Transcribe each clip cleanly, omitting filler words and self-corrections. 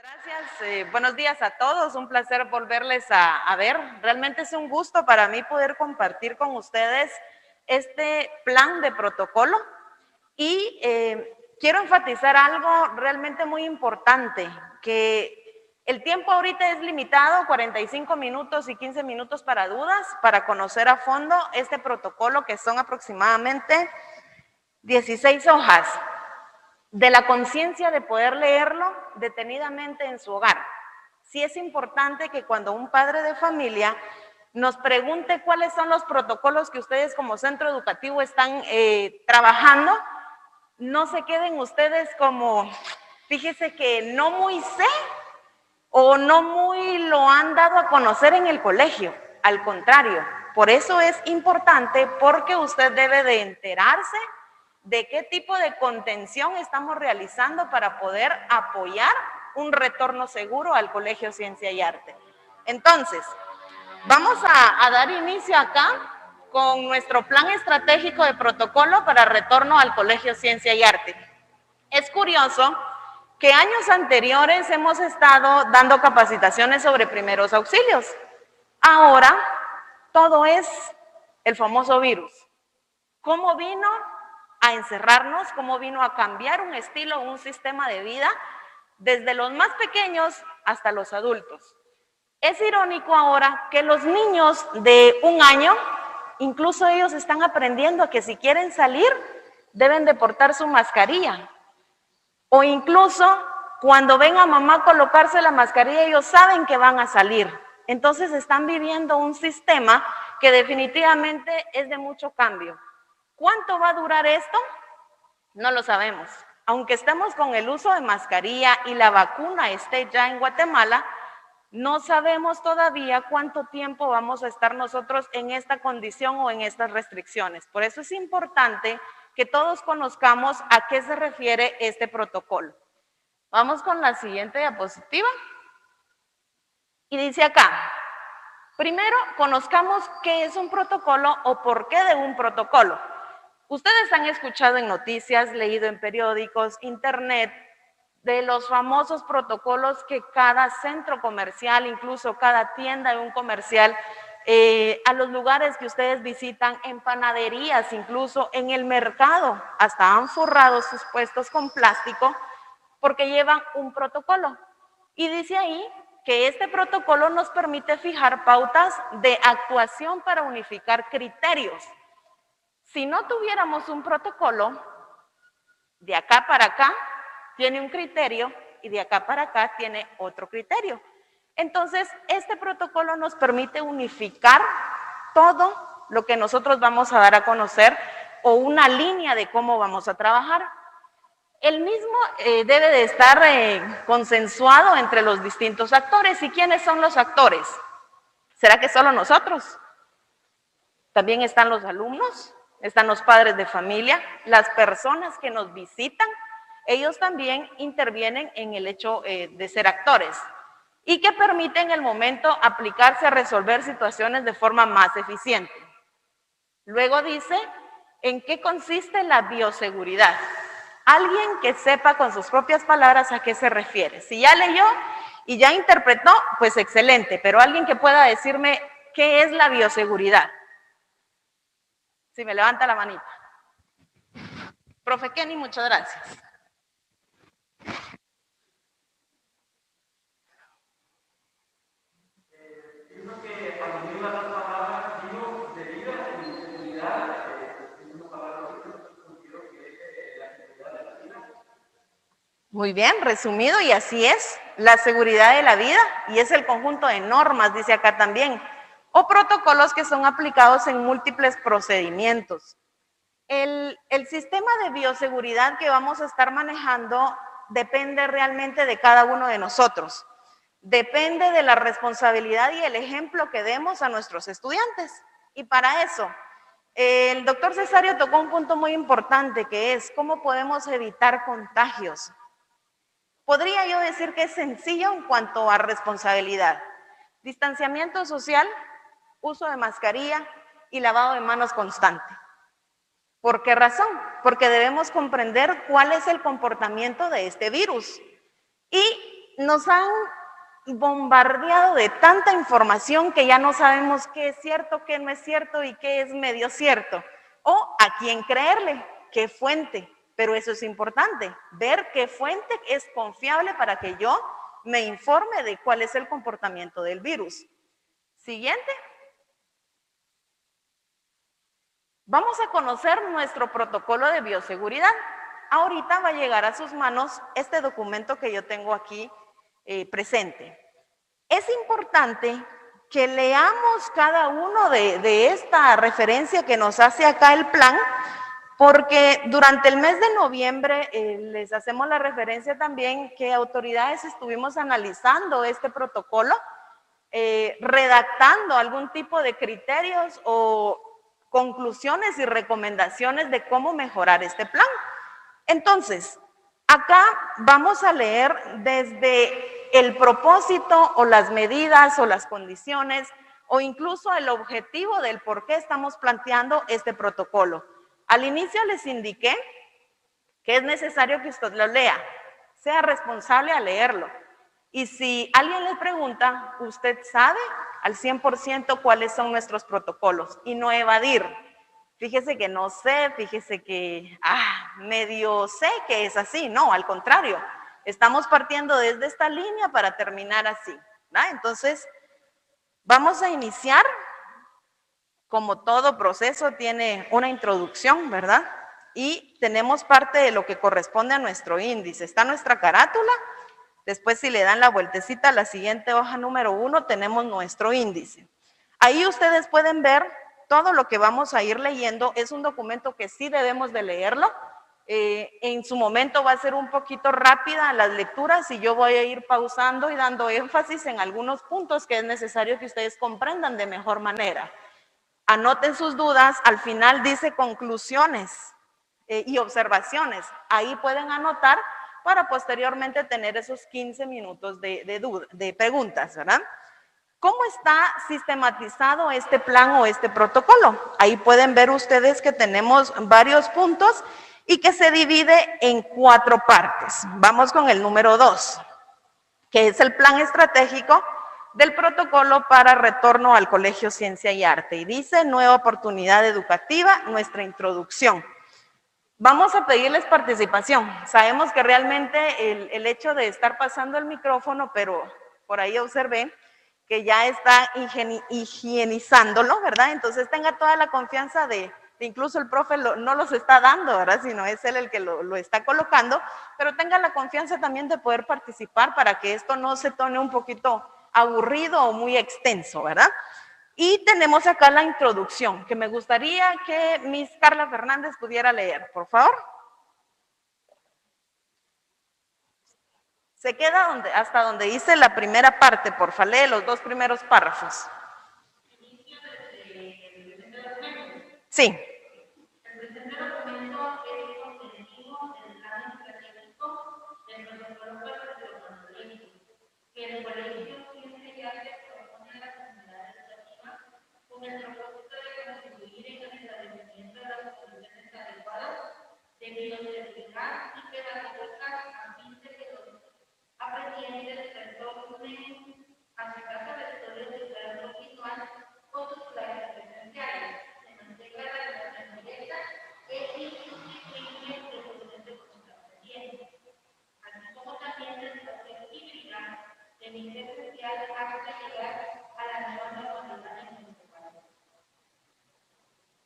Gracias, buenos días a todos, un placer volverles a ver. Realmente es un gusto para mí poder compartir con ustedes este plan de protocolo y quiero enfatizar algo realmente muy importante, que el tiempo ahorita es limitado, 45 minutos y 15 minutos para dudas, para conocer a fondo este protocolo que son aproximadamente 16 hojas de la conciencia de poder leerlo detenidamente en su hogar. Sí es importante que cuando un padre de familia nos pregunte cuáles son los protocolos que ustedes como centro educativo están trabajando, no se queden ustedes como, fíjese que no muy sé o no muy lo han dado a conocer en el colegio. Al contrario, por eso es importante, porque usted debe de enterarse de qué tipo de contención estamos realizando para poder apoyar un retorno seguro al Colegio Ciencia y Arte. Entonces, vamos a dar inicio acá con nuestro plan estratégico de protocolo para retorno al Colegio Ciencia y Arte. Es curioso que años anteriores hemos estado dando capacitaciones sobre primeros auxilios. Ahora, todo es el famoso virus. ¿Cómo vino a encerrarnos? ¿Cómo vino a cambiar un estilo, un sistema de vida, desde los más pequeños hasta los adultos? Es irónico ahora que los niños de 1 año, incluso ellos están aprendiendo a que si quieren salir, deben de portar su mascarilla. O incluso cuando ven a mamá colocarse la mascarilla, ellos saben que van a salir. Entonces están viviendo un sistema que definitivamente es de mucho cambio. ¿Cuánto va a durar esto? No lo sabemos. Aunque estemos con el uso de mascarilla y la vacuna esté ya en Guatemala, no sabemos todavía cuánto tiempo vamos a estar nosotros en esta condición o en estas restricciones. Por eso es importante que todos conozcamos a qué se refiere este protocolo. Vamos con la siguiente diapositiva. Y dice acá, primero conozcamos qué es un protocolo o por qué de un protocolo. Ustedes han escuchado en noticias, leído en periódicos, internet, de los famosos protocolos que cada centro comercial, incluso cada tienda de un comercial, a los lugares que ustedes visitan, en panaderías, incluso en el mercado, hasta han forrado sus puestos con plástico porque llevan un protocolo. Y dice ahí que este protocolo nos permite fijar pautas de actuación para unificar criterios. Si no tuviéramos un protocolo, de acá para acá tiene un criterio y de acá para acá tiene otro criterio. Entonces, este protocolo nos permite unificar todo lo que nosotros vamos a dar a conocer o una línea de cómo vamos a trabajar. El mismo debe de estar consensuado entre los distintos actores. ¿Y quiénes son los actores? ¿Será que solo nosotros? También están los alumnos, están los padres de familia, las personas que nos visitan, ellos también intervienen en el hecho de ser actores y que permiten en el momento aplicarse a resolver situaciones de forma más eficiente. Luego dice, ¿en qué consiste la bioseguridad? Alguien que sepa con sus propias palabras a qué se refiere. Si ya leyó y ya interpretó, pues excelente, pero alguien que pueda decirme qué es la bioseguridad. Si me levanta la manita. Profe Kenny, muchas gracias. Muy bien, resumido, y así es, la seguridad de la vida, y es el conjunto de normas, dice acá también, o protocolos que son aplicados en múltiples procedimientos. El sistema de bioseguridad que vamos a estar manejando depende realmente de cada uno de nosotros. Depende de la responsabilidad y el ejemplo que demos a nuestros estudiantes. Y para eso, el doctor Cesario tocó un punto muy importante, que es cómo podemos evitar contagios. Podría yo decir que es sencillo en cuanto a responsabilidad. Distanciamiento social, uso de mascarilla y lavado de manos constante. ¿Por qué razón? Porque debemos comprender cuál es el comportamiento de este virus. Y nos han bombardeado de tanta información que ya no sabemos qué es cierto, qué no es cierto y qué es medio cierto. O a quién creerle, qué fuente. Pero eso es importante, ver qué fuente es confiable para que yo me informe de cuál es el comportamiento del virus. Siguiente. Vamos a conocer nuestro protocolo de bioseguridad. Ahorita va a llegar a sus manos este documento que yo tengo aquí presente. Es importante que leamos cada uno de esta referencia que nos hace acá el plan, porque durante el mes de noviembre les hacemos la referencia también que autoridades estuvimos analizando este protocolo, redactando algún tipo de criterios o conclusiones y recomendaciones de cómo mejorar este plan. Entonces, acá vamos a leer desde el propósito o las medidas o las condiciones o incluso el objetivo del por qué estamos planteando este protocolo. Al inicio les indiqué que es necesario que usted lo lea, sea responsable al leerlo. Y si alguien le pregunta, usted sabe al 100% cuáles son nuestros protocolos y no evadir. Fíjese que no sé, fíjese que medio sé que es así. No, al contrario, estamos partiendo desde esta línea para terminar así, ¿verdad? Entonces, vamos a iniciar. Como todo proceso tiene una introducción, ¿verdad? Y tenemos parte de lo que corresponde a nuestro índice. Está nuestra carátula. Después, si le dan la vueltecita a la siguiente hoja número 1, tenemos nuestro índice. Ahí ustedes pueden ver todo lo que vamos a ir leyendo. Es un documento que sí debemos de leerlo. En su momento va a ser un poquito rápida las lecturas y yo voy a ir pausando y dando énfasis en algunos puntos que es necesario que ustedes comprendan de mejor manera. Anoten sus dudas, al final dice conclusiones y observaciones. Ahí pueden anotar para posteriormente tener esos 15 minutos de preguntas, ¿verdad? ¿Cómo está sistematizado este plan o este protocolo? Ahí pueden ver ustedes que tenemos varios puntos y que se divide en 4 partes. Vamos con el número 2, que es el plan estratégico del protocolo para retorno al Colegio Ciencia y Arte. Y dice, nueva oportunidad educativa, nuestra introducción. Vamos a pedirles participación. Sabemos que realmente el hecho de estar pasando el micrófono, pero por ahí observé que ya está higienizándolo, ¿verdad? Entonces tenga toda la confianza de incluso el profe no los está dando, ¿verdad? Sino es él el que lo está colocando, pero tenga la confianza también de poder participar para que esto no se torne un poquito aburrido o muy extenso, ¿verdad? Y tenemos acá la introducción, que me gustaría que Miss Carla Fernández pudiera leer, por favor. Se queda hasta donde dice la primera parte, por favor, lee los 2 primeros párrafos. Sí.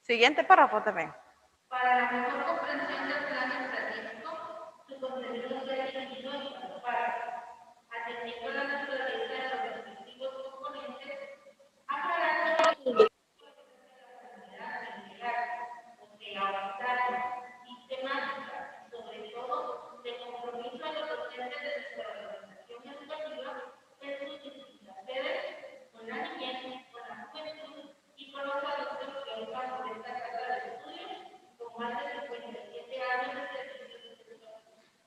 Siguiente párrafo también. Para la mejor comprensión del plan estratégico, su contenido se ha dividido en 4 partes, atendiendo a la naturaleza de los respectivos componentes, aclarando que sistemática y sobre todo de compromiso a los docentes de nuestra organización educativa en sus distintas sedes, con la niñez, con la juventud y con los adultos que ocupan por esta casa de estudios con más de 57 años de servicio.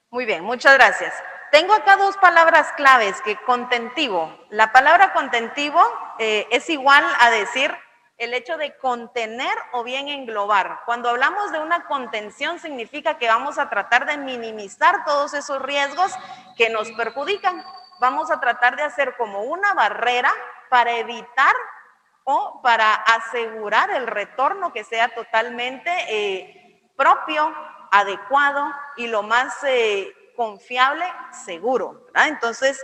Muy bien, muchas gracias. Tengo acá 2 palabras claves, que contentivo. La palabra contentivo es igual a decir el hecho de contener o bien englobar. Cuando hablamos de una contención significa que vamos a tratar de minimizar todos esos riesgos que nos perjudican. vamos a tratar de hacer como una barrera para evitar o para asegurar el retorno que sea totalmente propio, adecuado y lo más confiable, seguro, ¿verdad? Entonces,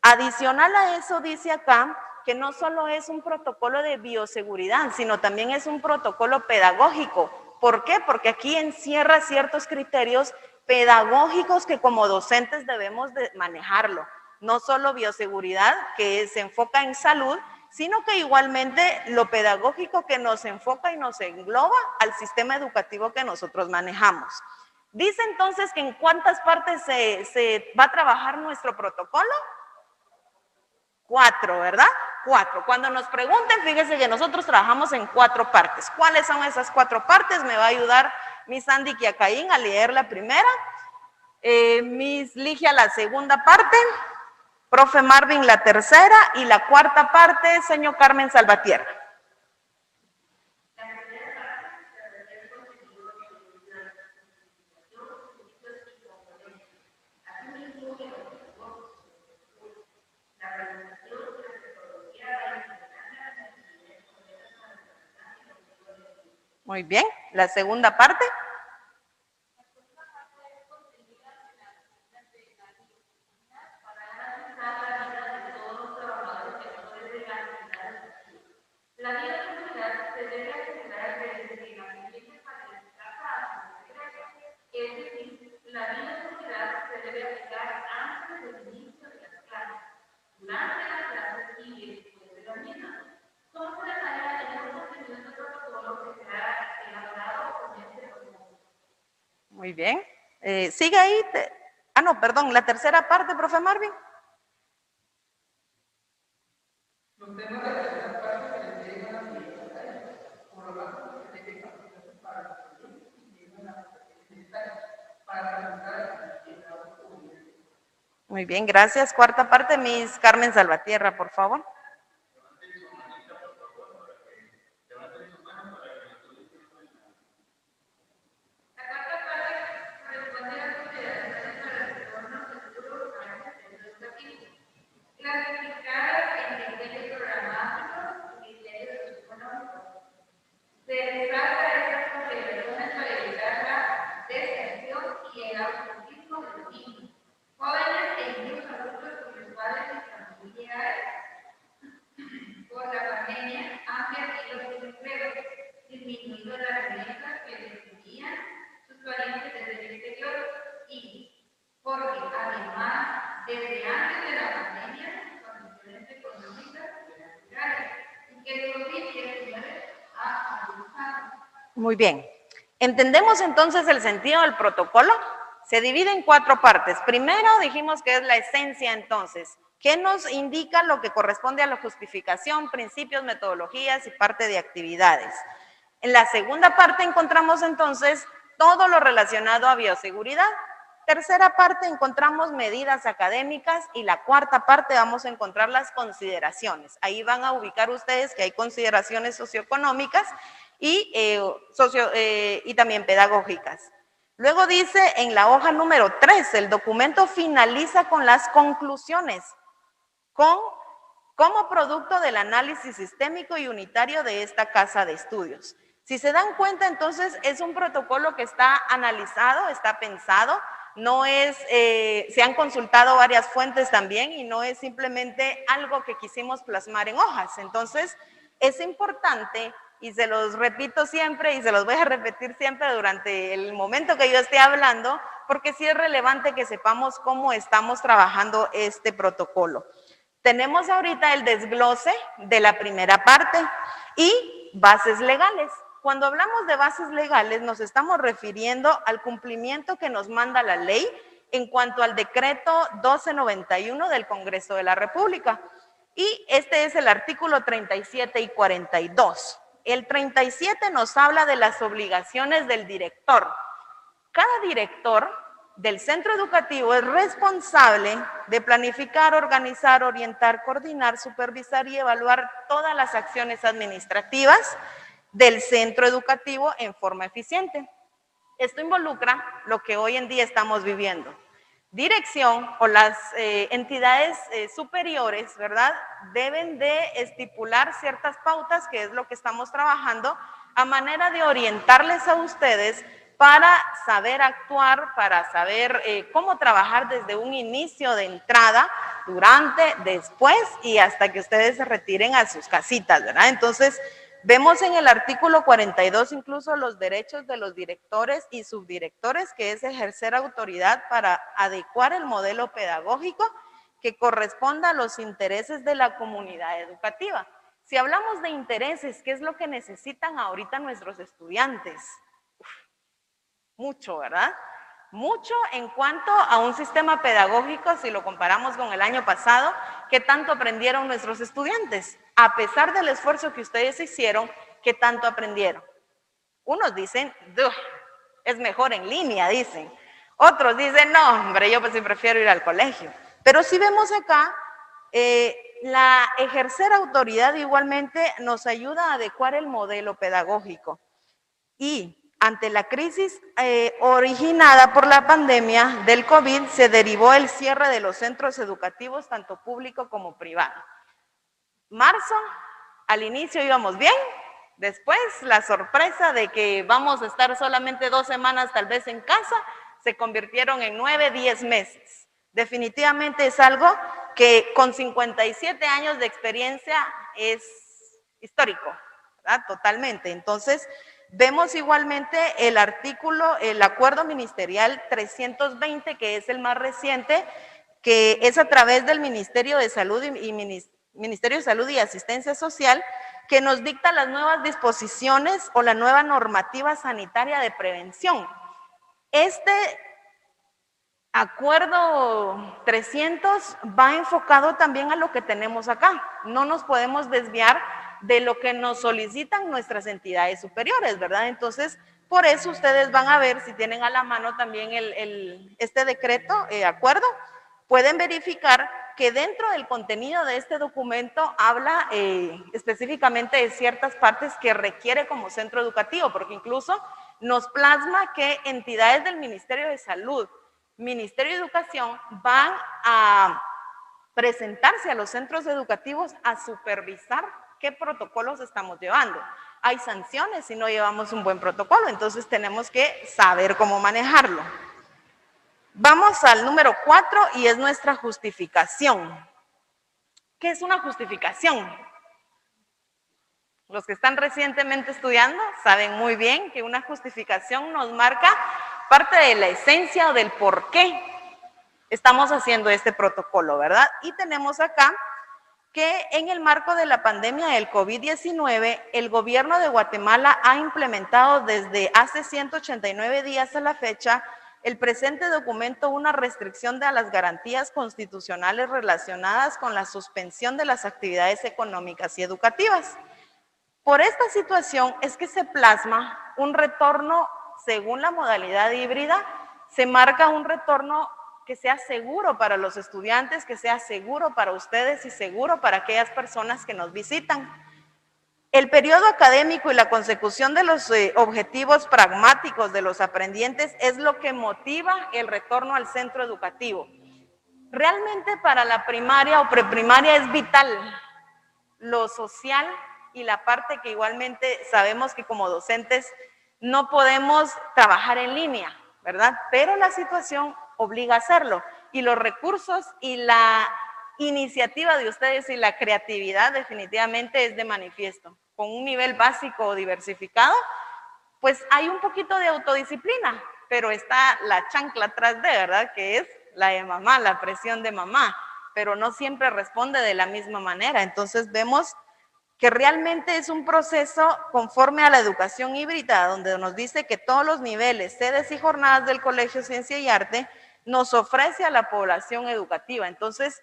adicional a eso, dice acá que no solo es un protocolo de bioseguridad, sino también es un protocolo pedagógico. ¿Por qué? Porque aquí encierra ciertos criterios pedagógicos que como docentes debemos de manejarlo. No solo bioseguridad, que se enfoca en salud, sino que igualmente lo pedagógico que nos enfoca y nos engloba al sistema educativo que nosotros manejamos. Dice entonces que en cuántas partes se va a trabajar nuestro protocolo. 4, ¿verdad? 4. Cuando nos pregunten, fíjense que nosotros trabajamos en 4 partes. ¿Cuáles son esas 4 partes? Me va a ayudar Miss Andy Quiacaín a leer la primera, Miss Ligia la segunda parte, profe Marvin la tercera y la cuarta parte, señor Carmen Salvatierra. Muy bien, la segunda parte. La bioseguridad se debe asegurar desde la ambiente para el trabajo, es decir, la bioseguridad se debe aplicar antes del inicio de las clases, durante las clases y después de la misma. ¿Cómo se detalla en los contenidos del protocolo que será elaborado con este protocolo? Muy bien. Sigue ahí. No, perdón, la tercera parte, profe Marvin. Los temas de la tercera parte se les llegan a las por lo tanto, se debe para Muy bien, gracias. Cuarta parte, Miss Carmen Salvatierra, por favor. Clasificar en criterios programáticos y criterios económicos. Se resalta estas consideraciones para evitar la deserción y el ausentismo de los niños, jóvenes e incluso adultos cuyos padres y familiares por la pandemia han perdido sus empleos, disminuyendo las remesas que recibían sus parientes desde el exterior y porque además desde antes de la pandemia sus condiciones económicas eran precarias y que el COVID-19 ha agudizado. Muy bien. ¿Entendemos entonces el sentido del protocolo? Se divide en 4 partes. Primero dijimos que es la esencia entonces. ¿Qué nos indica lo que corresponde a la justificación, principios, metodologías y parte de actividades? En la segunda parte encontramos entonces todo lo relacionado a bioseguridad. Tercera parte encontramos medidas académicas y la cuarta parte vamos a encontrar las consideraciones. Ahí van a ubicar ustedes que hay consideraciones socioeconómicas y también pedagógicas. Luego dice en la hoja número 3, el documento finaliza con las conclusiones, como producto del análisis sistémico y unitario de esta casa de estudios. Si se dan cuenta, entonces es un protocolo que está analizado, está pensado, no es, se han consultado varias fuentes también y no es simplemente algo que quisimos plasmar en hojas. Entonces, es importante, y se los repito siempre y se los voy a repetir siempre durante el momento que yo esté hablando, porque sí es relevante que sepamos cómo estamos trabajando este protocolo. Tenemos ahorita el desglose de la primera parte y bases legales. Cuando hablamos de bases legales nos estamos refiriendo al cumplimiento que nos manda la ley en cuanto al decreto 1291 del Congreso de la República. Y este es el artículo 37 y 42. El 37 nos habla de las obligaciones del director. Cada director del centro educativo es responsable de planificar, organizar, orientar, coordinar, supervisar y evaluar todas las acciones administrativas del centro educativo en forma eficiente. Esto involucra lo que hoy en día estamos viviendo. dirección o las entidades superiores, ¿verdad? Deben de estipular ciertas pautas, que es lo que estamos trabajando, a manera de orientarles a ustedes para saber actuar, para saber cómo trabajar desde un inicio de entrada, durante, después y hasta que ustedes se retiren a sus casitas, ¿verdad? Entonces, vemos en el artículo 42 incluso los derechos de los directores y subdirectores, que es ejercer autoridad para adecuar el modelo pedagógico que corresponda a los intereses de la comunidad educativa. Si hablamos de intereses, ¿qué es lo que necesitan ahorita nuestros estudiantes? Mucho, ¿verdad? Mucho en cuanto a un sistema pedagógico, si lo comparamos con el año pasado, ¿qué tanto aprendieron nuestros estudiantes? A pesar del esfuerzo que ustedes hicieron, ¿qué tanto aprendieron? Unos dicen, es mejor en línea, dicen. Otros dicen, no, hombre, yo pues sí prefiero ir al colegio. Pero si vemos acá, la ejercer autoridad igualmente nos ayuda a adecuar el modelo pedagógico. Y ante la crisis originada por la pandemia del COVID, se derivó el cierre de los centros educativos, tanto público como privado. Marzo, al inicio íbamos bien, después la sorpresa de que vamos a estar solamente 2 semanas tal vez en casa, se convirtieron en 9, 10 meses. Definitivamente es algo que con 57 años de experiencia es histórico, ¿verdad? Totalmente. Entonces, vemos igualmente el artículo, el acuerdo ministerial 320, que es el más reciente, que es a través del Ministerio de Salud y Ministerio de Salud y Asistencia Social, que nos dicta las nuevas disposiciones o la nueva normativa sanitaria de prevención. Este acuerdo 300 va enfocado también a lo que tenemos acá. No nos podemos desviar de lo que nos solicitan nuestras entidades superiores, ¿verdad? Entonces, por eso ustedes van a ver, si tienen a la mano también este decreto, acuerdo, pueden verificar que dentro del contenido de este documento habla específicamente de ciertas partes que requiere como centro educativo, porque incluso nos plasma que entidades del Ministerio de Salud, Ministerio de Educación van a presentarse a los centros educativos a supervisar qué protocolos estamos llevando. Hay sanciones si no llevamos un buen protocolo, entonces tenemos que saber cómo manejarlo. Vamos al número 4 y es nuestra justificación. ¿Qué es una justificación? Los que están recientemente estudiando saben muy bien que una justificación nos marca parte de la esencia o del por qué estamos haciendo este protocolo, ¿verdad? Y tenemos acá que en el marco de la pandemia del COVID-19, el gobierno de Guatemala ha implementado desde hace 189 días a la fecha el presente documento una restricción de las garantías constitucionales relacionadas con la suspensión de las actividades económicas y educativas. Por esta situación es que se plasma un retorno según la modalidad híbrida, se marca un retorno que sea seguro para los estudiantes, que sea seguro para ustedes y seguro para aquellas personas que nos visitan. El periodo académico y la consecución de los objetivos pragmáticos de los aprendientes es lo que motiva el retorno al centro educativo. Realmente para la primaria o preprimaria es vital lo social y la parte que igualmente sabemos que como docentes no podemos trabajar en línea, ¿verdad? Pero la situación obliga a hacerlo y los recursos y la iniciativa de ustedes y la creatividad definitivamente es de manifiesto. Con un nivel básico o diversificado, pues hay un poquito de autodisciplina, pero está la chancla atrás de, ¿verdad? Que es la de mamá, la presión de mamá, pero no siempre responde de la misma manera. Entonces vemos que realmente es un proceso conforme a la educación híbrida, donde nos dice que todos los niveles, sedes y jornadas del Colegio Ciencia y Arte nos ofrece a la población educativa. Entonces,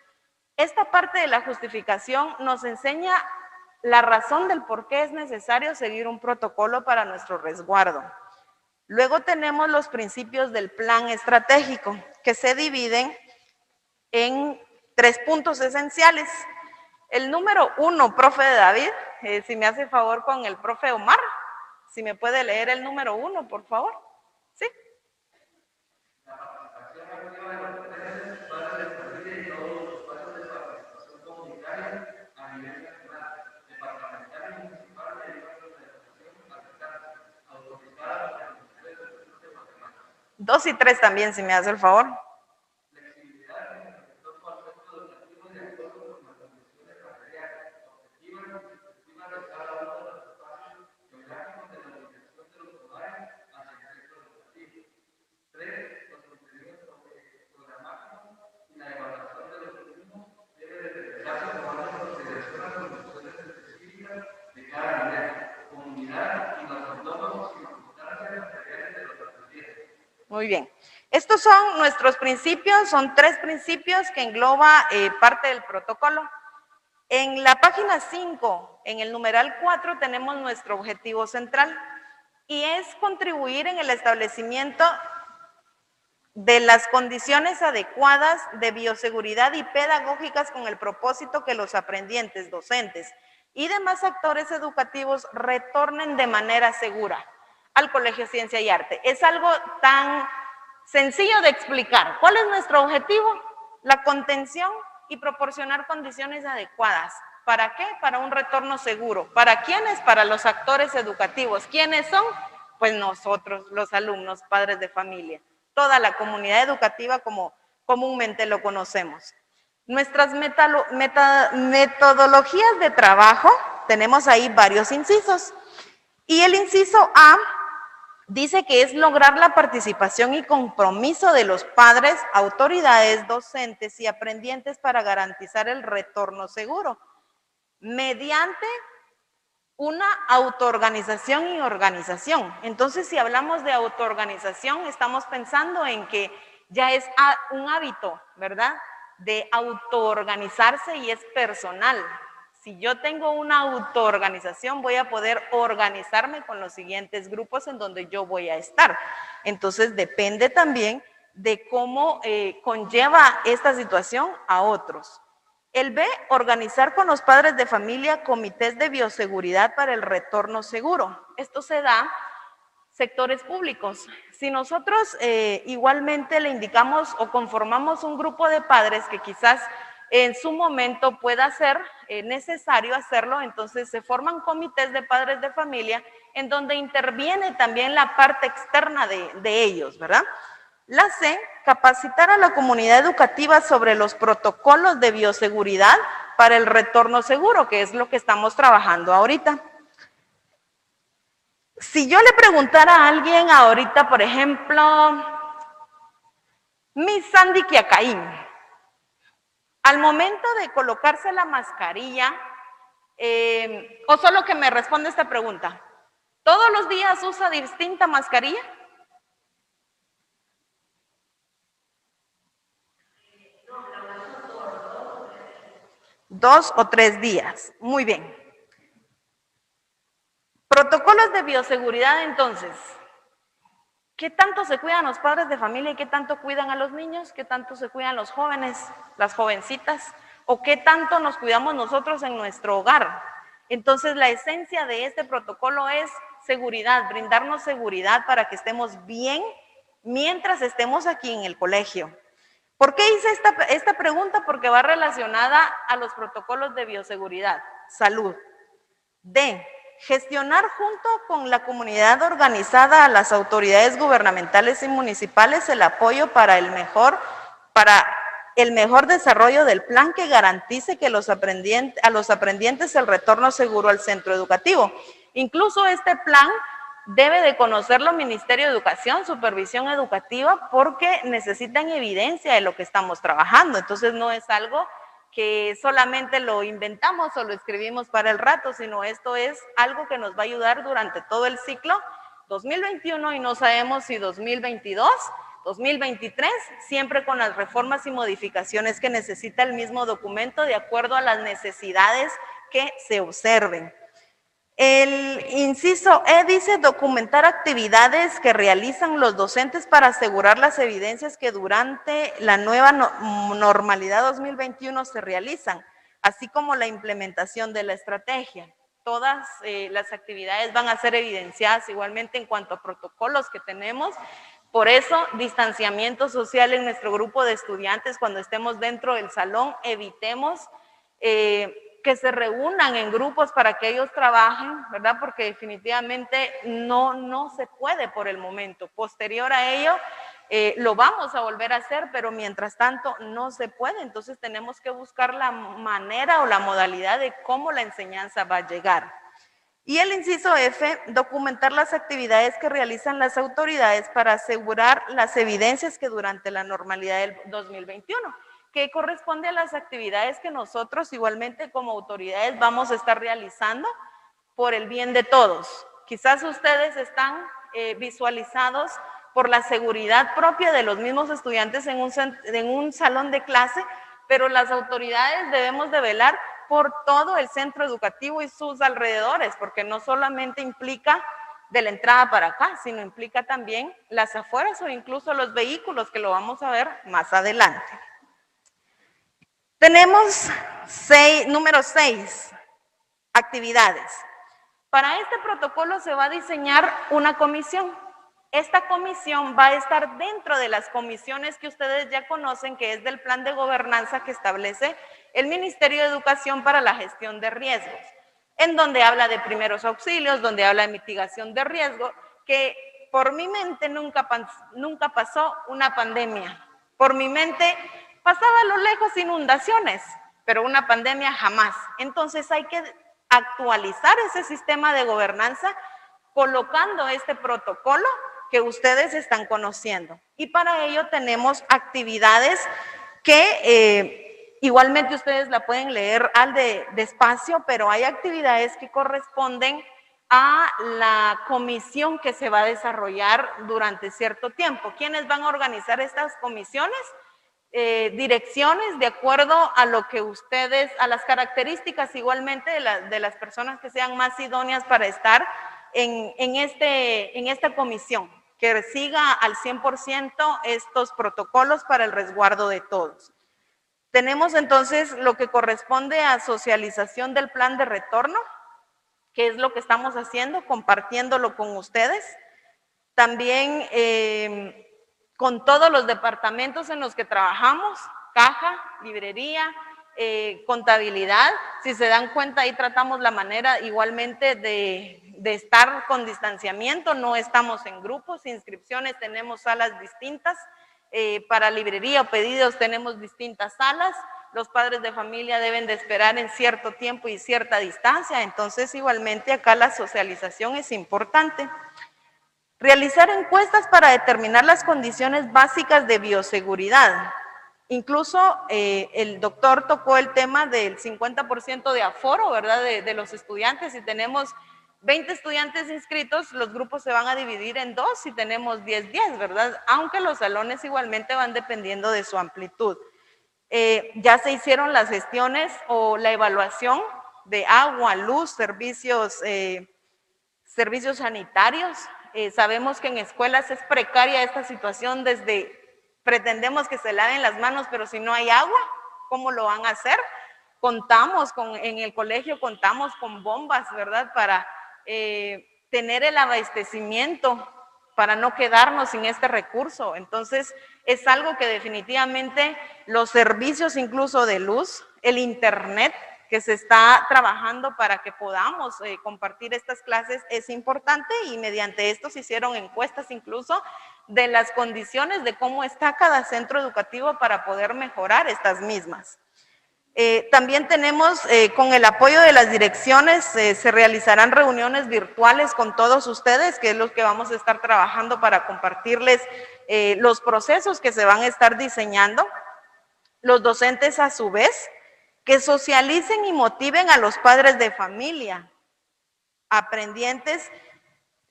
esta parte de la justificación nos enseña la razón del por qué es necesario seguir un protocolo para nuestro resguardo. Luego tenemos los principios del plan estratégico, que se dividen en 3 puntos esenciales. El número 1, profe David, si me hace favor con el profe Omar, si me puede leer el número 1, por favor. ¿Sí? 2 y 3 también, si me hace el favor. Muy bien. Estos son nuestros principios, son 3 principios que engloba parte del protocolo. En la página 5, en el numeral 4, tenemos nuestro objetivo central y es contribuir en el establecimiento de las condiciones adecuadas de bioseguridad y pedagógicas con el propósito que los aprendientes, docentes y demás actores educativos retornen de manera segura al Colegio Ciencia y Arte. Es algo tan sencillo de explicar. ¿Cuál es nuestro objetivo? La contención y proporcionar condiciones adecuadas. ¿Para qué? Para un retorno seguro. ¿Para quiénes? Para los actores educativos. ¿Quiénes son? Pues nosotros, los alumnos, padres de familia. Toda la comunidad educativa como comúnmente lo conocemos. Nuestras metodologías de trabajo, tenemos ahí varios incisos. Y el inciso A dice que es lograr la participación y compromiso de los padres, autoridades, docentes y aprendientes para garantizar el retorno seguro, mediante una autoorganización y organización. Entonces, si hablamos de autoorganización, estamos pensando en que ya es un hábito, ¿verdad?, de autoorganizarse y es personal. Si yo tengo una autoorganización, voy a poder organizarme con los siguientes grupos en donde yo voy a estar. Entonces, depende también de cómo conlleva esta situación a otros. El B, organizar con los padres de familia comités de bioseguridad para el retorno seguro. Esto se da sectores públicos. Si nosotros igualmente le indicamos o conformamos un grupo de padres que quizás en su momento pueda ser necesario hacerlo, entonces se forman comités de padres de familia en donde interviene también la parte externa de ellos, ¿verdad? La C, capacitar a la comunidad educativa sobre los protocolos de bioseguridad para el retorno seguro, que es lo que estamos trabajando ahorita. Si yo le preguntara a alguien ahorita, por ejemplo, Miss Sandy Quiacaín, al momento de colocarse la mascarilla, o solo que me responda esta pregunta, ¿todos los días usa distinta mascarilla? Dos o tres días. Muy bien. Protocolos de bioseguridad, entonces. ¿Qué tanto se cuidan los padres de familia y qué tanto cuidan a los niños? ¿Qué tanto se cuidan los jóvenes, las jovencitas? ¿O qué tanto nos cuidamos nosotros en nuestro hogar? Entonces, la esencia de este protocolo es seguridad, brindarnos seguridad para que estemos bien mientras estemos aquí en el colegio. ¿Por qué hice esta pregunta? Porque va relacionada a los protocolos de bioseguridad. Salud. D. Gestionar junto con la comunidad organizada a las autoridades gubernamentales y municipales el apoyo para el mejor desarrollo del plan que garantice que a los aprendientes el retorno seguro al centro educativo. Incluso este plan debe de conocerlo Ministerio de Educación, Supervisión Educativa, porque necesitan evidencia de lo que estamos trabajando. Entonces no es algo que solamente lo inventamos o lo escribimos para el rato, sino esto es algo que nos va a ayudar durante todo el ciclo 2021 y no sabemos si 2022, 2023, siempre con las reformas y modificaciones que necesita el mismo documento de acuerdo a las necesidades que se observen. El inciso E dice documentar actividades que realizan los docentes para asegurar las evidencias que durante la nueva normalidad 2021 se realizan, así como la implementación de la estrategia. Todas las actividades van a ser evidenciadas igualmente en cuanto a protocolos que tenemos. Por eso, distanciamiento social en nuestro grupo de estudiantes cuando estemos dentro del salón, evitemos que se reúnan en grupos para que ellos trabajen, ¿verdad? Porque definitivamente no se puede por el momento. Posterior a ello, lo vamos a volver a hacer, pero mientras tanto no se puede. Entonces tenemos que buscar la manera o la modalidad de cómo la enseñanza va a llegar. Y el inciso F, documentar las actividades que realizan las autoridades para asegurar las evidencias que durante la normalidad del 2021, que corresponde a las actividades que nosotros igualmente como autoridades vamos a estar realizando por el bien de todos. Quizás ustedes están visualizados por la seguridad propia de los mismos estudiantes en un salón de clase, pero las autoridades debemos de velar por todo el centro educativo y sus alrededores, porque no solamente implica de la entrada para acá, sino implica también las afueras o incluso los vehículos, que lo vamos a ver más adelante. Tenemos número 6, actividades. Para este protocolo se va a diseñar una comisión. Esta comisión va a estar dentro de las comisiones que ustedes ya conocen, que es del plan de gobernanza que establece el Ministerio de Educación para la gestión de riesgos, en donde habla de primeros auxilios, donde habla de mitigación de riesgo, que por mi mente nunca pasó una pandemia. Por mi mente pasaba a lo lejos inundaciones, pero una pandemia jamás. Entonces hay que actualizar ese sistema de gobernanza colocando este protocolo que ustedes están conociendo. Y para ello tenemos actividades que igualmente ustedes la pueden leer despacio, pero hay actividades que corresponden a la comisión que se va a desarrollar durante cierto tiempo. ¿Quiénes van a organizar estas comisiones? Direcciones de acuerdo a lo que ustedes, a las características igualmente de las personas que sean más idóneas para estar en esta comisión, que siga al 100% estos protocolos para el resguardo de todos. Tenemos entonces lo que corresponde a socialización del plan de retorno, que es lo que estamos haciendo, compartiéndolo con ustedes. También con todos los departamentos en los que trabajamos, caja, librería, contabilidad. Si se dan cuenta, ahí tratamos la manera igualmente de estar con distanciamiento, no estamos en grupos, inscripciones tenemos salas distintas, para librería o pedidos tenemos distintas salas, los padres de familia deben de esperar en cierto tiempo y cierta distancia, entonces igualmente acá la socialización es importante. Realizar encuestas para determinar las condiciones básicas de bioseguridad. Incluso el doctor tocó el tema del 50% de aforo, ¿verdad? De los estudiantes. Si tenemos 20 estudiantes inscritos, los grupos se van a dividir en 2 si tenemos 10, ¿verdad? Aunque los salones igualmente van dependiendo de su amplitud. Ya se hicieron las gestiones o la evaluación de agua, luz, servicios sanitarios. Sabemos que en escuelas es precaria esta situación, pretendemos que se laven las manos, pero si no hay agua, ¿cómo lo van a hacer? En el colegio contamos con bombas, ¿verdad? Para tener el abastecimiento, para no quedarnos sin este recurso. Entonces, es algo que definitivamente los servicios incluso de luz, el internet, que se está trabajando para que podamos compartir estas clases es importante, y mediante esto se hicieron encuestas incluso de las condiciones de cómo está cada centro educativo para poder mejorar estas mismas. También tenemos, con el apoyo de las direcciones, se realizarán reuniones virtuales con todos ustedes, que es lo que vamos a estar trabajando para compartirles los procesos que se van a estar diseñando. Los docentes, a su vez, que socialicen y motiven a los padres de familia, aprendientes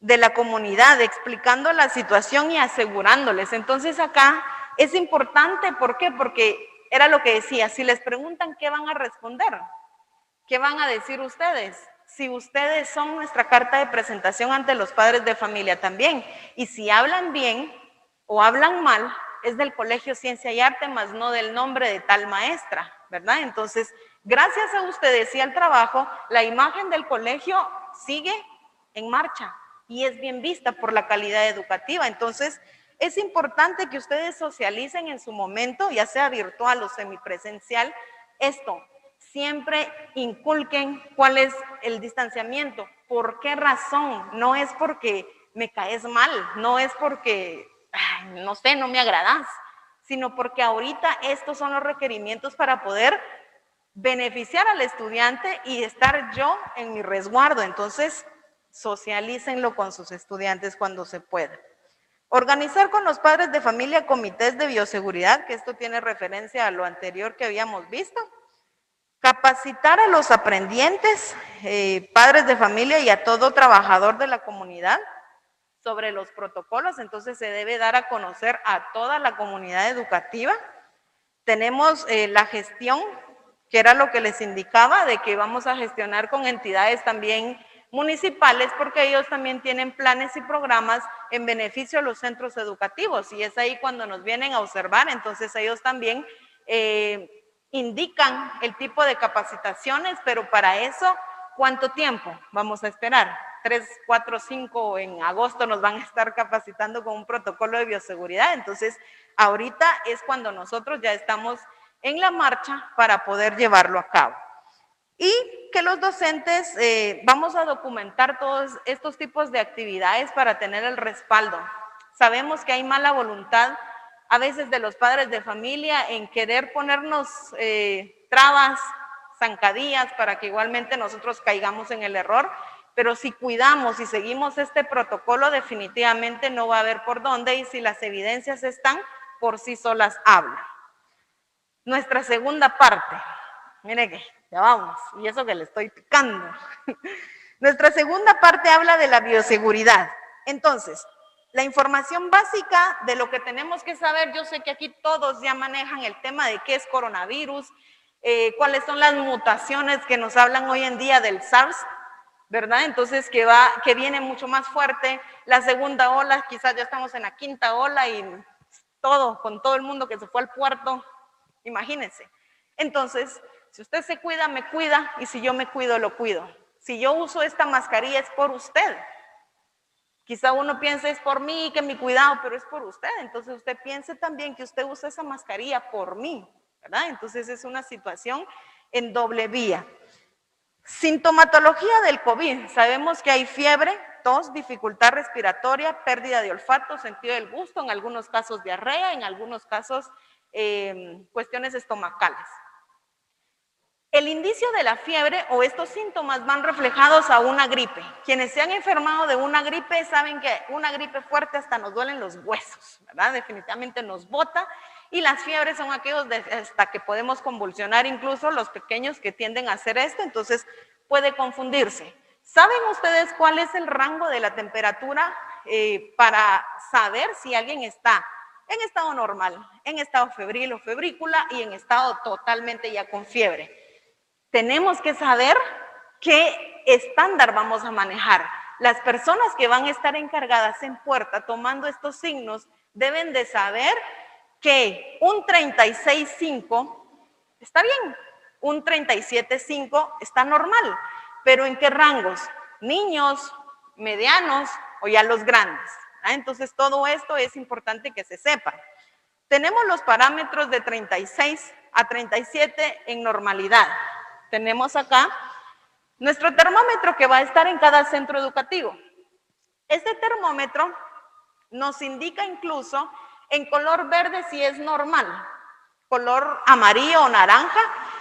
de la comunidad, explicando la situación y asegurándoles. Entonces acá es importante, ¿por qué? Porque era lo que decía, si les preguntan qué van a responder, ¿qué van a decir ustedes? Si ustedes son nuestra carta de presentación ante los padres de familia también, y si hablan bien o hablan mal, es del Colegio Ciencia y Arte, más no del nombre de tal maestra, ¿verdad? Entonces, gracias a ustedes y al trabajo, la imagen del colegio sigue en marcha y es bien vista por la calidad educativa. Entonces, es importante que ustedes socialicen en su momento, ya sea virtual o semipresencial, esto. Siempre inculquen cuál es el distanciamiento, por qué razón. No es porque me caes mal, no es porque ay, no sé, no me agradas, sino porque ahorita estos son los requerimientos para poder beneficiar al estudiante y estar yo en mi resguardo. Entonces, socialícenlo con sus estudiantes cuando se pueda. Organizar con los padres de familia comités de bioseguridad, que esto tiene referencia a lo anterior que habíamos visto. Capacitar a los aprendientes, padres de familia y a todo trabajador de la comunidad sobre los protocolos. Entonces se debe dar a conocer a toda la comunidad educativa. Tenemos la gestión, que era lo que les indicaba, de que vamos a gestionar con entidades también municipales, porque ellos también tienen planes y programas en beneficio a los centros educativos, y es ahí cuando nos vienen a observar. Entonces ellos también indican el tipo de capacitaciones, pero para eso, ¿cuánto tiempo vamos a esperar? 3, 4, 5, en agosto nos van a estar capacitando con un protocolo de bioseguridad. Entonces, ahorita es cuando nosotros ya estamos en la marcha para poder llevarlo a cabo. Y que los docentes vamos a documentar todos estos tipos de actividades para tener el respaldo. Sabemos que hay mala voluntad a veces de los padres de familia en querer ponernos trabas, zancadillas, para que igualmente nosotros caigamos en el error, pero si cuidamos y seguimos este protocolo, definitivamente no va a haber por dónde, y si las evidencias están, por sí solas hablan. Nuestra segunda parte, mire que ya vamos, y eso que le estoy picando. Nuestra segunda parte habla de la bioseguridad. Entonces, la información básica de lo que tenemos que saber, yo sé que aquí todos ya manejan el tema de qué es coronavirus, cuáles son las mutaciones que nos hablan hoy en día del SARS, ¿verdad? Entonces, que viene mucho más fuerte, la segunda ola, quizás ya estamos en la quinta ola y todo, con todo el mundo que se fue al puerto, imagínense. Entonces, si usted se cuida, me cuida, y si yo me cuido, lo cuido. Si yo uso esta mascarilla es por usted. Quizá uno piense es por mí, que mi cuidado, pero es por usted. Entonces usted piense también que usted usa esa mascarilla por mí, ¿verdad? Entonces es una situación en doble vía. Sintomatología del COVID. Sabemos que hay fiebre, tos, dificultad respiratoria, pérdida de olfato, sentido del gusto, en algunos casos diarrea, en algunos casos cuestiones estomacales. El indicio de la fiebre o estos síntomas van reflejados a una gripe. Quienes se han enfermado de una gripe saben que una gripe fuerte hasta nos duelen los huesos, ¿verdad? Definitivamente nos bota, y las fiebres son aquellos hasta que podemos convulsionar, incluso los pequeños que tienden a hacer esto, entonces puede confundirse. ¿Saben ustedes cuál es el rango de la temperatura para saber si alguien está en estado normal, en estado febril o febrícula y en estado totalmente ya con fiebre? Tenemos que saber qué estándar vamos a manejar. Las personas que van a estar encargadas en puerta tomando estos signos deben de saber que un 36.5 está bien, un 37.5 está normal, pero ¿en qué rangos? Niños, medianos o ya los grandes. Entonces todo esto es importante que se sepa. Tenemos los parámetros de 36 a 37 en normalidad. Tenemos acá nuestro termómetro que va a estar en cada centro educativo. Este termómetro nos indica incluso en color verde si es normal, color amarillo o naranja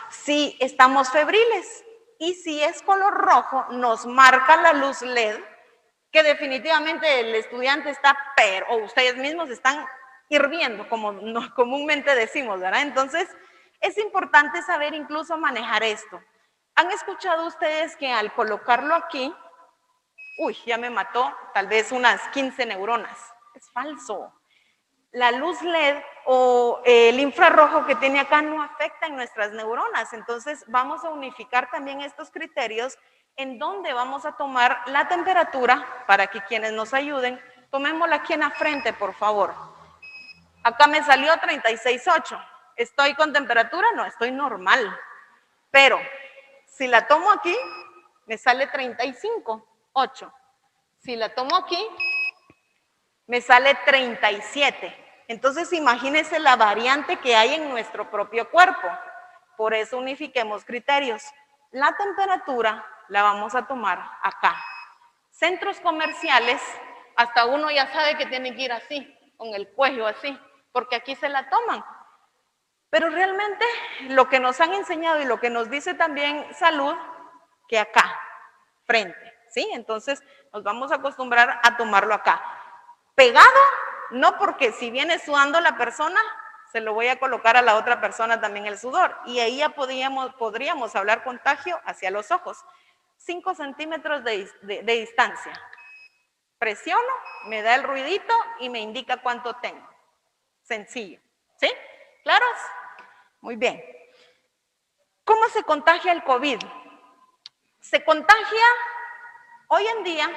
si estamos febriles, y si es color rojo nos marca la luz LED que definitivamente el estudiante está, o ustedes mismos están hirviendo, como comúnmente decimos, ¿verdad? Entonces, es importante saber incluso manejar esto. ¿Han escuchado ustedes que al colocarlo aquí, ya me mató tal vez unas 15 neuronas? Es falso. La luz LED o el infrarrojo que tiene acá no afecta en nuestras neuronas. Entonces, vamos a unificar también estos criterios en donde vamos a tomar la temperatura para que quienes nos ayuden, tomémosla aquí en la frente, por favor. Acá me salió 36.8. ¿Estoy con temperatura? No, estoy normal. Pero si la tomo aquí, me sale 35.8. Si la tomo aquí, me sale 37. Entonces, imagínense la variante que hay en nuestro propio cuerpo. Por eso unifiquemos criterios. La temperatura la vamos a tomar acá. Centros comerciales, hasta uno ya sabe que tiene que ir así. con el cuello así, porque aquí se la toman. Pero realmente lo que nos han enseñado y lo que nos dice también salud, que acá, frente, ¿sí? Entonces nos vamos a acostumbrar a tomarlo acá. Pegado, no, porque si viene sudando la persona, se lo voy a colocar a la otra persona también el sudor. Y ahí ya podríamos hablar contagio hacia los ojos. 5 centímetros de distancia. Presiono, me da el ruidito y me indica cuánto tengo. Sencillo, ¿sí? ¿Claros? Muy bien. ¿Cómo se contagia el COVID? Se contagia hoy en día,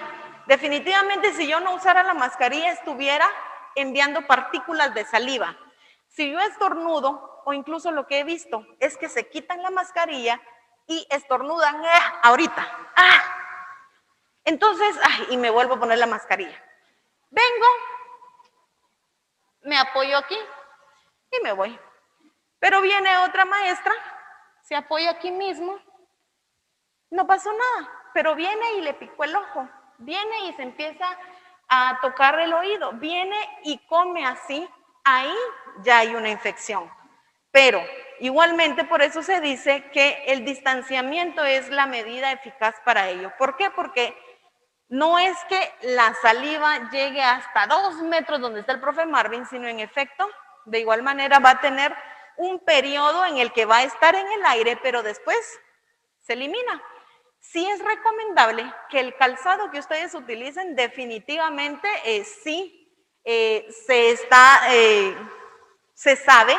definitivamente si yo no usara la mascarilla estuviera enviando partículas de saliva. Si yo estornudo, o incluso lo que he visto, es que se quitan la mascarilla y estornudan ahorita. Entonces, y me vuelvo a poner la mascarilla. Vengo, me apoyo aquí y me voy. Pero viene otra maestra, se apoya aquí mismo, no pasó nada, pero viene y le picó el ojo, viene y se empieza a tocar el oído, viene y come así, ahí ya hay una infección. Pero igualmente por eso se dice que el distanciamiento es la medida eficaz para ello. ¿Por qué? Porque no es que la saliva llegue hasta 2 metros donde está el profe Marvin, sino en efecto, de igual manera va a tener un periodo en el que va a estar en el aire, pero después se elimina. Sí es recomendable que el calzado que ustedes utilicen definitivamente se sabe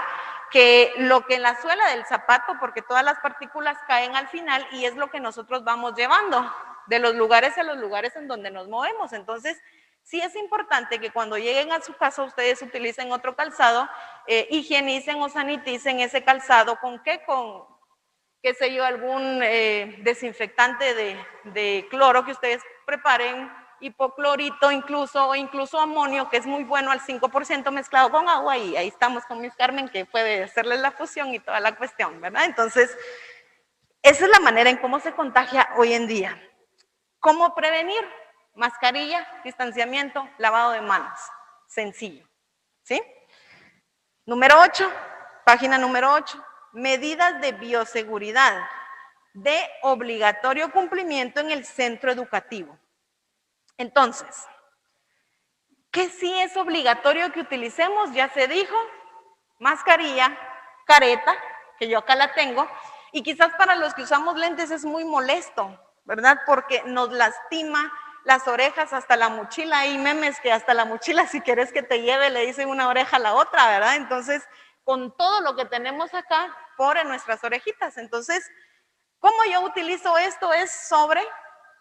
que lo que en la suela del zapato, porque todas las partículas caen al final y es lo que nosotros vamos llevando de los lugares a los lugares en donde nos movemos. Entonces, sí es importante que cuando lleguen a su casa ustedes utilicen otro calzado, higienicen o saniticen ese calzado. ¿Con qué? Con, qué sé yo, algún desinfectante de cloro que ustedes preparen, hipoclorito incluso, o incluso amonio, que es muy bueno al 5% mezclado con agua, y ahí estamos con Miss Carmen, que puede hacerles la fusión y toda la cuestión, ¿verdad? Entonces, esa es la manera en cómo se contagia hoy en día. ¿Cómo prevenir? Mascarilla, distanciamiento, lavado de manos. Sencillo, ¿sí? Número 8, página número 8. Medidas de bioseguridad de obligatorio cumplimiento en el centro educativo. Entonces, ¿qué sí es obligatorio que utilicemos? Ya se dijo, mascarilla, careta, que yo acá la tengo, y quizás para los que usamos lentes es muy molesto, ¿verdad? Porque nos lastima las orejas, hasta la mochila. Hay memes que hasta la mochila, si quieres que te lleve, le dicen una oreja a la otra, ¿verdad? Entonces, con todo lo que tenemos acá, por nuestras orejitas. Entonces, ¿cómo yo utilizo esto? Es sobre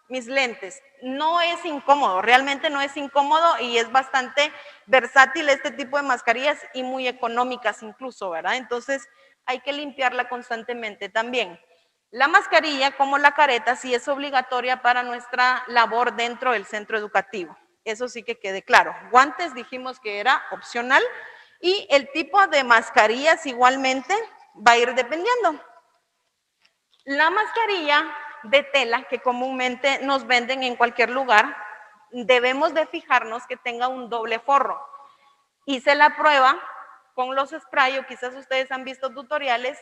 mis lentes. No es incómodo, realmente no es incómodo y es bastante versátil este tipo de mascarillas y muy económicas incluso, ¿verdad? Entonces, hay que limpiarla constantemente también. La mascarilla, como la careta, sí es obligatoria para nuestra labor dentro del centro educativo. Eso sí que quede claro. Guantes dijimos que era opcional y el tipo de mascarillas igualmente va a ir dependiendo. La mascarilla de tela que comúnmente nos venden en cualquier lugar, debemos de fijarnos que tenga un doble forro. Hice la prueba con los spray, o quizás ustedes han visto tutoriales,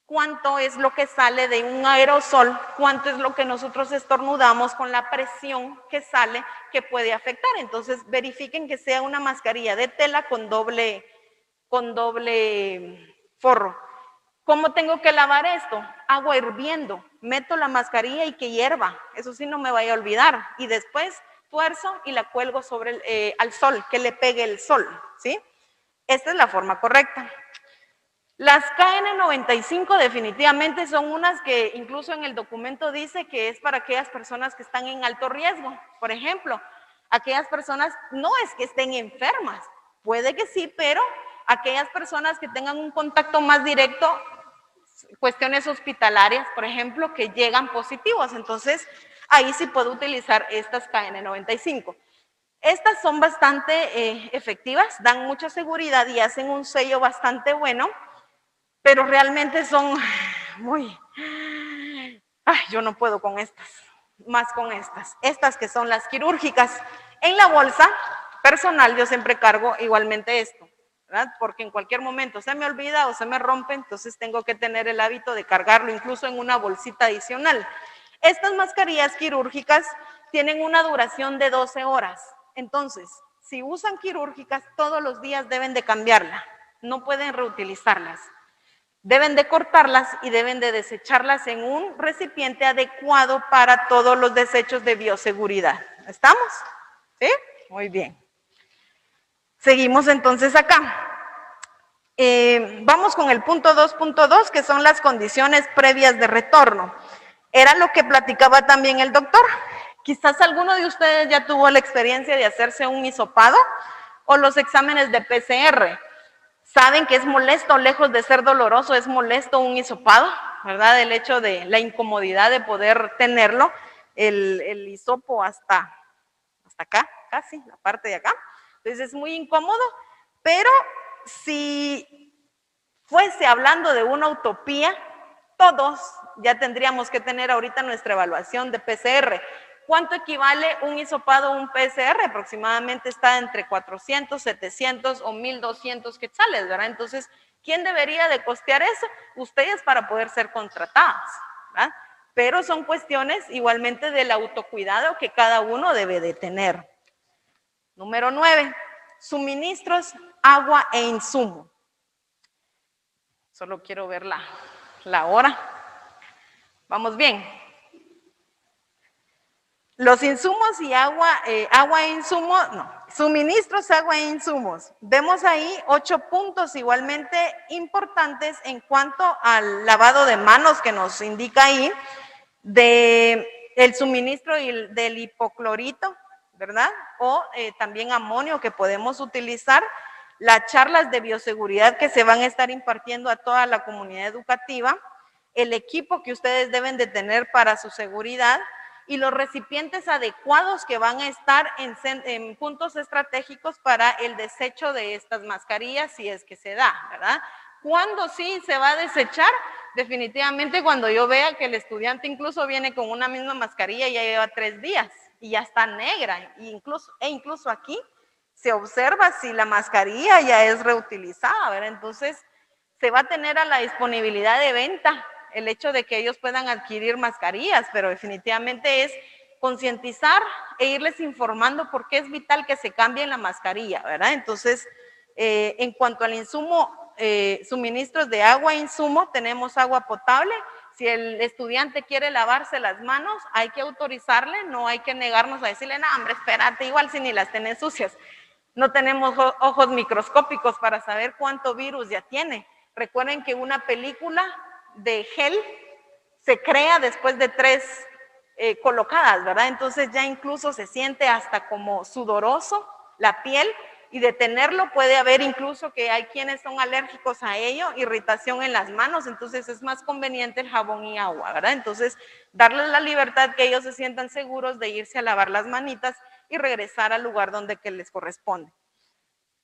cuánto es lo que sale de un aerosol, cuánto es lo que nosotros estornudamos con la presión que sale que puede afectar. Entonces verifiquen que sea una mascarilla de tela con doble forro. ¿Cómo tengo que lavar esto? Agua hirviendo, meto la mascarilla y que hierva, eso sí no me vaya a olvidar, y después tuerzo y la cuelgo sobre al sol, que le pegue el sol, ¿sí? Esta es la forma correcta. Las KN95 definitivamente son unas que incluso en el documento dice que es para aquellas personas que están en alto riesgo. Por ejemplo, aquellas personas, no es que estén enfermas, puede que sí, pero aquellas personas que tengan un contacto más directo, cuestiones hospitalarias, por ejemplo, que llegan positivos. Entonces, ahí sí puedo utilizar estas KN95. Estas son bastante efectivas, dan mucha seguridad y hacen un sello bastante bueno, pero realmente son muy... yo no puedo con estas, más con estas. Estas que son las quirúrgicas. En la bolsa personal yo siempre cargo igualmente esto, ¿verdad? Porque en cualquier momento se me olvida o se me rompe, entonces tengo que tener el hábito de cargarlo incluso en una bolsita adicional. Estas mascarillas quirúrgicas tienen una duración de 12 horas, entonces si usan quirúrgicas todos los días deben de cambiarla, no pueden reutilizarlas. Deben de cortarlas y deben de desecharlas en un recipiente adecuado para todos los desechos de bioseguridad. ¿Estamos? ¿Sí? Muy bien. Seguimos entonces acá. Vamos con el punto 2.2, que son las condiciones previas de retorno. Era lo que platicaba también el doctor. Quizás alguno de ustedes ya tuvo la experiencia de hacerse un hisopado o los exámenes de PCR. Saben que es molesto, lejos de ser doloroso, es molesto un hisopado, ¿verdad? El hecho de la incomodidad de poder tenerlo, el hisopo hasta acá, casi, la parte de acá. Entonces es muy incómodo, pero si fuese hablando de una utopía, todos ya tendríamos que tener ahorita nuestra evaluación de PCR. ¿Cuánto equivale un hisopado a un PCR? Aproximadamente está entre 400, 700 o 1200 quetzales, ¿verdad? Entonces, ¿quién debería de costear eso? Ustedes para poder ser contratados, ¿verdad? Pero son cuestiones igualmente del autocuidado que cada uno debe de tener. Número 9, suministros, agua e insumo. Solo quiero ver la hora. ¿Vamos bien? Los insumos y agua e insumos, no, suministros, agua e insumos. Vemos ahí 8 puntos igualmente importantes en cuanto al lavado de manos que nos indica ahí, de el suministro del hipoclorito, ¿verdad? O también amonio que podemos utilizar, las charlas de bioseguridad que se van a estar impartiendo a toda la comunidad educativa, el equipo que ustedes deben de tener para su seguridad, y los recipientes adecuados que van a estar en puntos estratégicos para el desecho de estas mascarillas, si es que se da, ¿verdad? ¿Cuándo sí se va a desechar? Definitivamente cuando yo vea que el estudiante incluso viene con una misma mascarilla y ya lleva 3 días y ya está negra, e incluso aquí se observa si la mascarilla ya es reutilizada, ¿verdad? Entonces se va a tener a la disponibilidad de venta el hecho de que ellos puedan adquirir mascarillas, pero definitivamente es concientizar e irles informando por qué es vital que se cambie la mascarilla, ¿verdad? Entonces, en cuanto al insumo, suministros de agua e insumo, tenemos agua potable. Si el estudiante quiere lavarse las manos, hay que autorizarle, no hay que negarnos a decirle, no, hombre, espérate, igual si ni las tenés sucias. No tenemos ojos microscópicos para saber cuánto virus ya tiene. Recuerden que una película de gel se crea después de 3 colocadas, ¿verdad? Entonces ya incluso se siente hasta como sudoroso la piel, y de tenerlo puede haber incluso que hay quienes son alérgicos a ello, irritación en las manos, entonces es más conveniente el jabón y agua, ¿verdad? Entonces darles la libertad que ellos se sientan seguros de irse a lavar las manitas y regresar al lugar donde que les corresponde.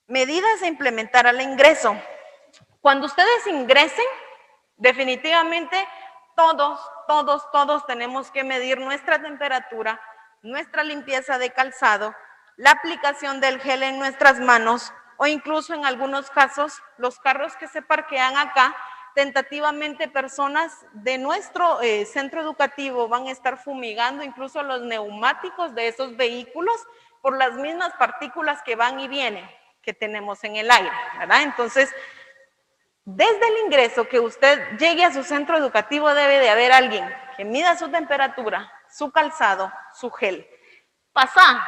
Medidas a implementar al ingreso. Cuando ustedes ingresen, definitivamente todos tenemos que medir nuestra temperatura, nuestra limpieza de calzado, la aplicación del gel en nuestras manos, o incluso en algunos casos los carros que se parquean acá, tentativamente personas de nuestro centro educativo van a estar fumigando incluso los neumáticos de esos vehículos por las mismas partículas que van y vienen que tenemos en el aire, ¿verdad? Entonces, desde el ingreso que usted llegue a su centro educativo debe de haber alguien que mida su temperatura, su calzado, su gel. Pasa,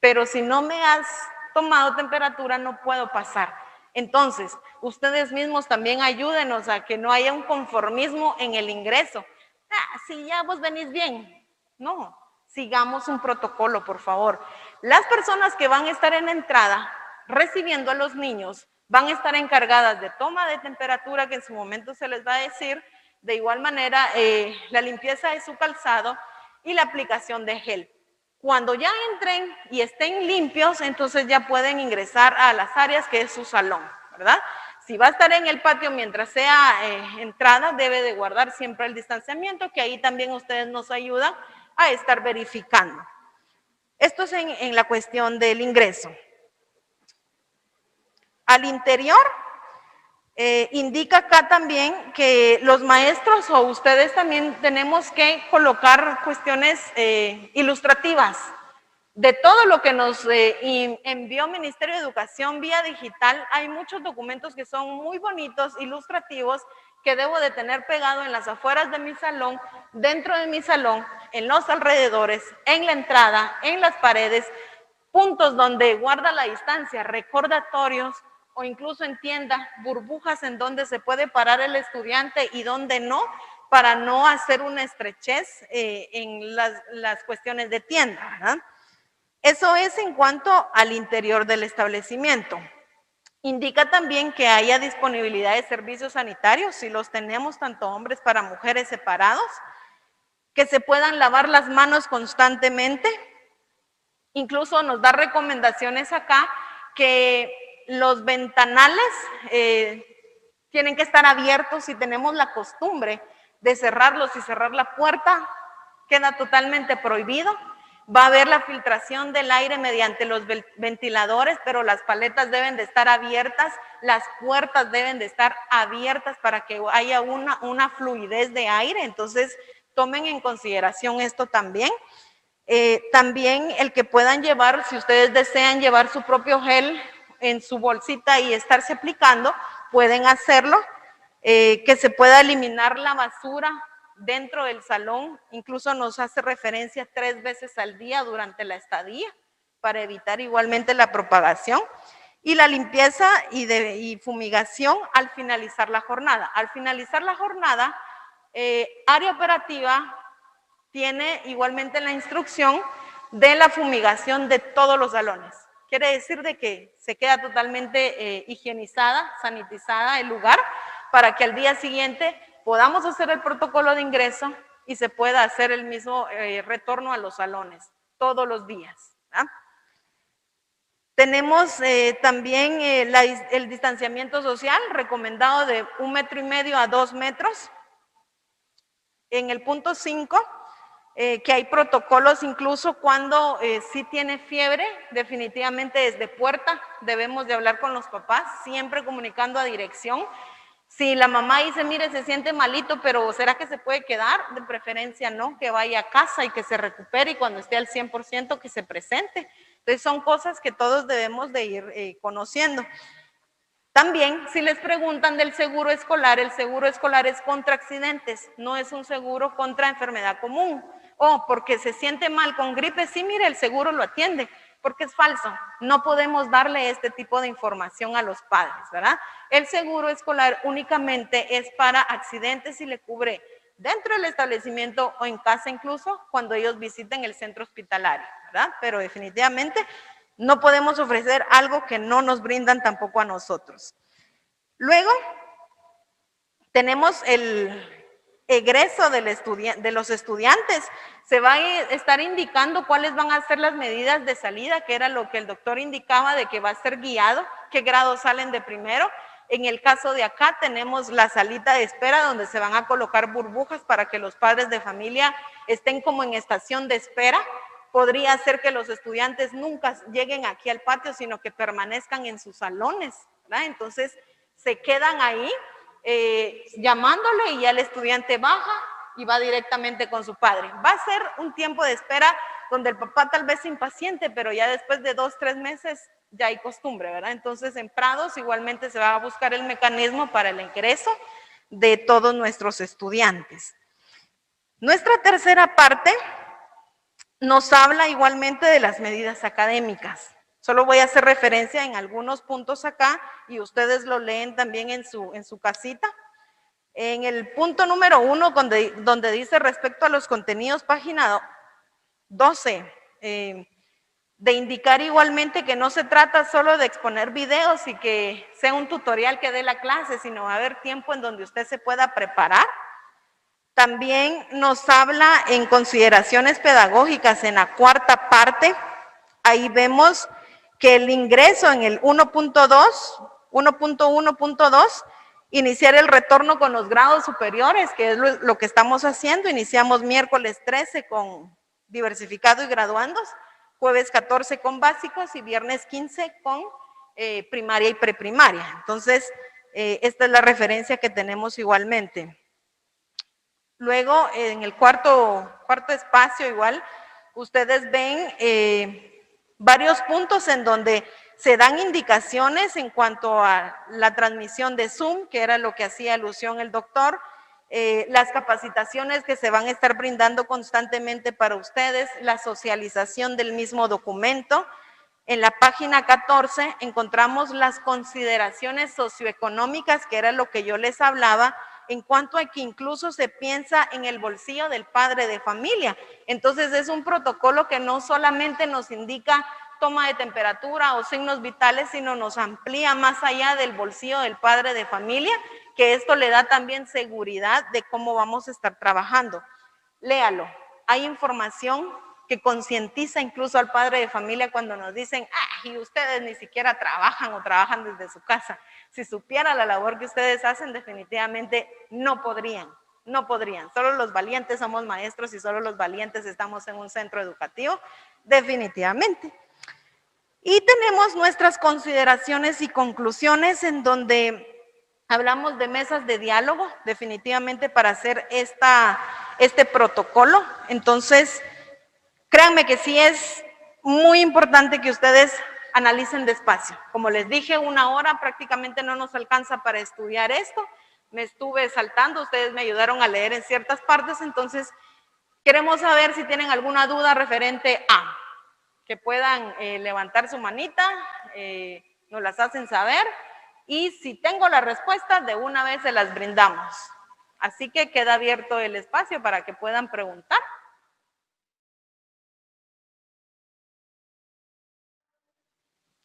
pero si no me has tomado temperatura no puedo pasar. Entonces, ustedes mismos también ayúdenos a que no haya un conformismo en el ingreso. Si ya vos venís bien. No, sigamos un protocolo, por favor. Las personas que van a estar en la entrada recibiendo a los niños van a estar encargadas de toma de temperatura, que en su momento se les va a decir, de igual manera la limpieza de su calzado y la aplicación de gel. Cuando ya entren y estén limpios, entonces ya pueden ingresar a las áreas que es su salón, ¿verdad? Si va a estar en el patio mientras sea entrada, debe de guardar siempre el distanciamiento, que ahí también ustedes nos ayudan a estar verificando. Esto es en la cuestión del ingreso. Al interior, indica acá también que los maestros o ustedes también tenemos que colocar cuestiones ilustrativas de todo lo que nos envió Ministerio de Educación vía digital. Hay muchos documentos que son muy bonitos, ilustrativos, que debo de tener pegado en las afueras de mi salón, dentro de mi salón, en los alrededores, en la entrada, en las paredes, puntos donde guarda la distancia, recordatorios, o incluso en tienda, burbujas en donde se puede parar el estudiante y donde no, para no hacer una estrechez en las cuestiones de tienda, ¿verdad? Eso es en cuanto al interior del establecimiento. Indica también que haya disponibilidad de servicios sanitarios, si los tenemos tanto hombres para mujeres separados, que se puedan lavar las manos constantemente. Incluso nos da recomendaciones acá que los ventanales tienen que estar abiertos. Si tenemos la costumbre de cerrarlos y cerrar la puerta, queda totalmente prohibido. Va a haber la filtración del aire mediante los ventiladores, pero las paletas deben de estar abiertas, las puertas deben de estar abiertas para que haya una fluidez de aire. Entonces, tomen en consideración esto también. También el que puedan llevar, si ustedes desean llevar su propio gel en su bolsita y estarse aplicando, pueden hacerlo. Que se pueda eliminar la basura dentro del salón, incluso nos hace referencia 3 veces al día durante la estadía, para evitar igualmente la propagación. Y la limpieza y fumigación al finalizar la jornada. Al finalizar la jornada, área operativa tiene igualmente la instrucción de la fumigación de todos los salones. Quiere decir de que se queda totalmente higienizada, sanitizada el lugar, para que al día siguiente podamos hacer el protocolo de ingreso y se pueda hacer el mismo retorno a los salones todos los días, ¿verdad? Tenemos también el distanciamiento social recomendado de 1,5 metros a 2 metros. En el punto 5, que hay protocolos incluso cuando sí tiene fiebre, definitivamente desde puerta debemos de hablar con los papás, siempre comunicando a dirección. Si la mamá dice, mire, se siente malito, pero ¿será que se puede quedar? De preferencia no, que vaya a casa y que se recupere, y cuando esté al 100% que se presente. Entonces son cosas que todos debemos de ir conociendo. También, si les preguntan del seguro escolar, el seguro escolar es contra accidentes, no es un seguro contra enfermedad común. O porque se siente mal con gripe, sí, mire, el seguro lo atiende, porque es falso. No podemos darle este tipo de información a los padres, ¿verdad? El seguro escolar únicamente es para accidentes y le cubre dentro del establecimiento o en casa incluso cuando ellos visiten el centro hospitalario, ¿verdad? Pero definitivamente no podemos ofrecer algo que no nos brindan tampoco a nosotros. Luego, tenemos el egreso de los estudiantes. Se va a estar indicando cuáles van a ser las medidas de salida, que era lo que el doctor indicaba de que va a ser guiado, qué grados salen de primero. En el caso de acá tenemos la salita de espera donde se van a colocar burbujas para que los padres de familia estén como en estación de espera. Podría ser que los estudiantes nunca lleguen aquí al patio, sino que permanezcan en sus salones, ¿verdad? Entonces se quedan ahí llamándole y ya el estudiante baja y va directamente con su padre. Va a ser un tiempo de espera donde el papá tal vez impaciente, pero ya después de 2, 3 meses ya hay costumbre, ¿verdad? Entonces en Prados igualmente se va a buscar el mecanismo para el ingreso de todos nuestros estudiantes. Nuestra tercera parte nos habla igualmente de las medidas académicas. Solo voy a hacer referencia en algunos puntos acá y ustedes lo leen también en su casita. En el punto número 1, donde dice respecto a los contenidos, página 12, de indicar igualmente que no se trata solo de exponer videos y que sea un tutorial que dé la clase, sino va a haber tiempo en donde usted se pueda preparar. También nos habla en consideraciones pedagógicas en la cuarta parte. Ahí vemos que el ingreso en el 1.1.2, iniciar el retorno con los grados superiores, que es lo que estamos haciendo. Iniciamos miércoles 13 con diversificado y graduandos. jueves 14 con básicos y viernes 15 con primaria y preprimaria. Entonces, esta es la referencia que tenemos igualmente. Luego, en el cuarto espacio igual, ustedes ven varios puntos en donde se dan indicaciones en cuanto a la transmisión de Zoom, que era lo que hacía alusión el doctor, las capacitaciones que se van a estar brindando constantemente para ustedes, la socialización del mismo documento. En la página 14 encontramos las consideraciones socioeconómicas, que era lo que yo les hablaba, en cuanto a que incluso se piensa en el bolsillo del padre de familia. Entonces es un protocolo que no solamente nos indica toma de temperatura o signos vitales, sino nos amplía más allá del bolsillo del padre de familia, que esto le da también seguridad de cómo vamos a estar trabajando. Léalo, hay información que concientiza incluso al padre de familia cuando nos dicen, y ustedes ni siquiera trabajan o trabajan desde su casa. Si supiera la labor que ustedes hacen, definitivamente no podrían. Solo los valientes somos maestros y solo los valientes estamos en un centro educativo, definitivamente. Y tenemos nuestras consideraciones y conclusiones en donde hablamos de mesas de diálogo, definitivamente para hacer este protocolo. Entonces, créanme que sí es muy importante que ustedes analicen despacio. Como les dije, 1 hora prácticamente no nos alcanza para estudiar esto. Me estuve saltando, ustedes me ayudaron a leer en ciertas partes, entonces queremos saber si tienen alguna duda referente a que puedan levantar su manita, nos las hacen saber y si tengo la respuesta, de una vez se las brindamos. Así que queda abierto el espacio para que puedan preguntar.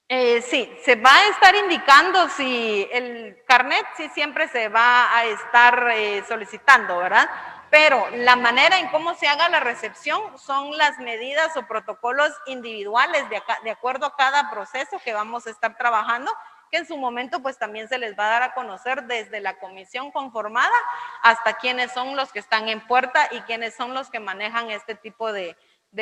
Sí, se va a estar indicando si el carnet sí siempre se va a estar solicitando, ¿verdad? Pero la manera en cómo se haga la recepción son las medidas o protocolos individuales de acuerdo a cada proceso que vamos a estar trabajando, que en su momento pues también se les va a dar a conocer desde la comisión conformada hasta quiénes son los que están en puerta y quiénes son los que manejan este tipo de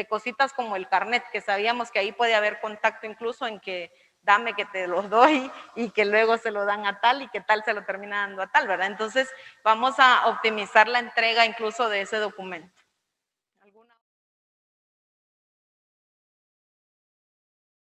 cositas como el carnet, que sabíamos que ahí puede haber contacto incluso en que dame que te los doy y que luego se lo dan a tal y que tal se lo termina dando a tal, ¿verdad? Entonces vamos a optimizar la entrega incluso de ese documento.